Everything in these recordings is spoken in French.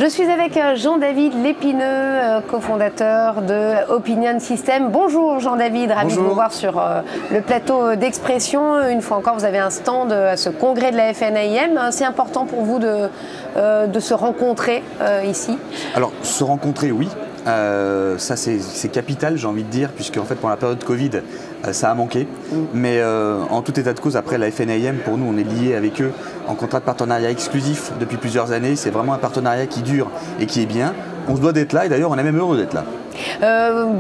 Je suis avec Jean-David Lépineux, cofondateur de Opinion System. Bonjour Jean-David, ravi de vous voir sur le plateau d'Expression. Une fois encore, vous avez un stand à ce congrès de la FNAIM. C'est important pour vous de se rencontrer ici? Alors, se rencontrer, oui. Ça c'est capital, j'ai envie de dire, puisque en fait pendant la période de Covid ça a manqué, mais en tout état de cause, après la FNAIM, pour nous on est lié avec eux en contrat de partenariat exclusif depuis plusieurs années. C'est vraiment un partenariat qui dure et qui est bien. On se doit d'être là et d'ailleurs on est même heureux d'être là.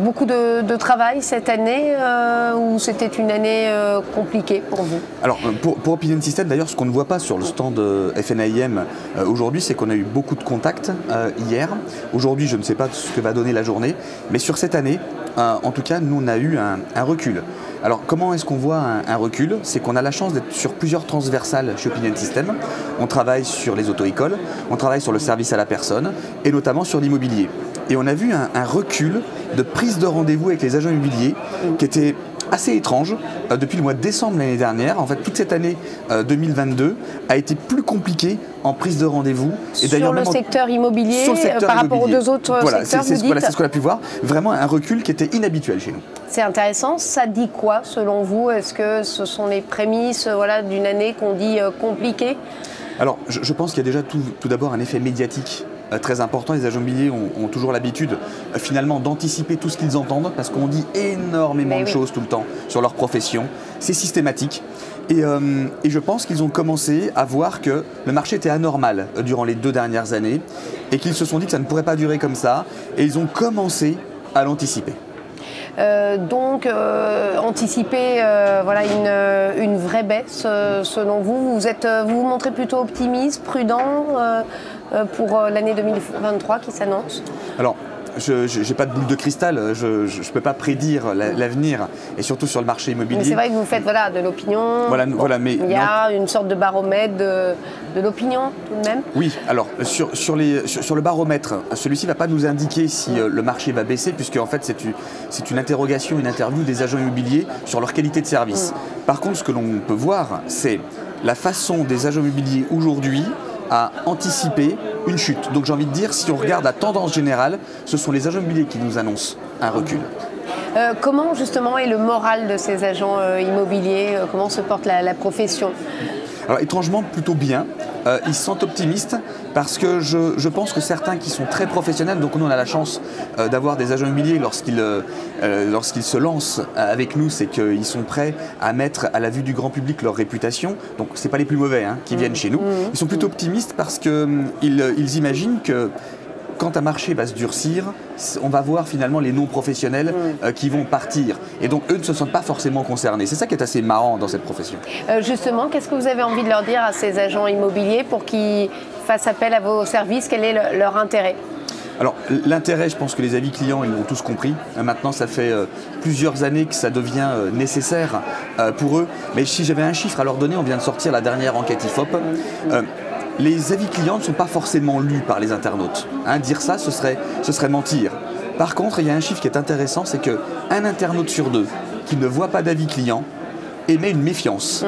Beaucoup de travail cette année ou c'était une année compliquée pour vous? Alors pour Opinion System, d'ailleurs, ce qu'on ne voit pas sur le stand FNAIM aujourd'hui, c'est qu'on a eu beaucoup de contacts hier. Aujourd'hui, je ne sais pas ce que va donner la journée, mais sur cette année, en tout cas, nous on a eu un recul. Alors comment est-ce qu'on voit un recul? C'est qu'on a la chance d'être sur plusieurs transversales chez Opinion System. On travaille sur les auto-écoles, on travaille sur le service à la personne et notamment sur l'immobilier. Et on a vu un recul de prise de rendez-vous avec les agents immobiliers qui était assez étrange depuis le mois de décembre l'année dernière. En fait, toute cette année 2022 a été plus compliquée en prise de rendez-vous. Sur le secteur immobilier, par rapport aux deux autres secteurs, vous dites? Voilà, c'est ce qu'on a pu voir. Vraiment un recul qui était inhabituel chez nous. C'est intéressant. Ça dit quoi selon vous? Est-ce que ce sont les prémices d'une année qu'on dit compliquée? Alors, je pense qu'il y a déjà tout d'abord un effet médiatique très important. Les agents immobiliers ont toujours l'habitude finalement d'anticiper tout ce qu'ils entendent parce qu'on dit énormément de choses tout le temps sur leur profession. C'est systématique. Et je pense qu'ils ont commencé à voir que le marché était anormal durant les 2 dernières années et qu'ils se sont dit que ça ne pourrait pas durer comme ça et ils ont commencé à l'anticiper. Anticiper une vraie baisse selon vous. Vous vous montrez plutôt optimiste, prudent pour l'année 2023 qui s'annonce? Alors, je n'ai pas de boule de cristal, je ne peux pas prédire l'avenir, et surtout sur le marché immobilier. Mais c'est vrai que vous faites de l'opinion. Mais il y a une sorte de baromètre de l'opinion tout de même. Oui, alors sur le baromètre, celui-ci ne va pas nous indiquer si le marché va baisser, puisque en fait c'est une interrogation, une interview des agents immobiliers sur leur qualité de service. Par contre, ce que l'on peut voir, c'est la façon des agents immobiliers aujourd'hui à anticiper une chute. Donc j'ai envie de dire, si on regarde la tendance générale, ce sont les agents immobiliers qui nous annoncent un recul. Comment justement est le moral de ces agents immobiliers? Comment se porte la profession? Alors étrangement, plutôt bien. Ils se sentent optimistes parce que je pense que certains qui sont très professionnels, donc nous on a la chance d'avoir des agents immobiliers lorsqu'ils se lancent avec nous, c'est qu'ils sont prêts à mettre à la vue du grand public leur réputation. Donc c'est pas les plus mauvais qui viennent chez nous. Ils sont plutôt optimistes parce qu'ils imaginent que quand un marché va se durcir, on va voir finalement les non-professionnels qui vont partir. Et donc, eux ne se sentent pas forcément concernés. C'est ça qui est assez marrant dans cette profession. Justement, qu'est-ce que vous avez envie de leur dire à ces agents immobiliers pour qu'ils fassent appel à vos services? Quel est leur intérêt? Alors, l'intérêt, je pense que les avis clients, ils l'ont tous compris. Maintenant, ça fait plusieurs années que ça devient nécessaire pour eux. Mais si j'avais un chiffre à leur donner, on vient de sortir la dernière enquête IFOP. Les avis clients ne sont pas forcément lus par les internautes. Dire ça, ce serait mentir. Par contre, il y a un chiffre qui est intéressant, c'est qu'un internaute sur 2 qui ne voit pas d'avis client émet une méfiance.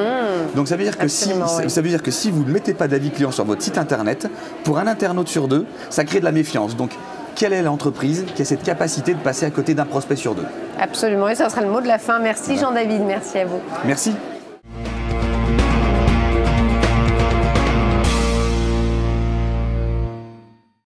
Donc ça veut dire que si vous ne mettez pas d'avis client sur votre site internet, pour un internaute sur 2, ça crée de la méfiance. Donc quelle est l'entreprise qui a cette capacité de passer à côté d'un prospect sur 2? Absolument, et ça sera le mot de la fin. Merci Jean-David, merci à vous. Merci.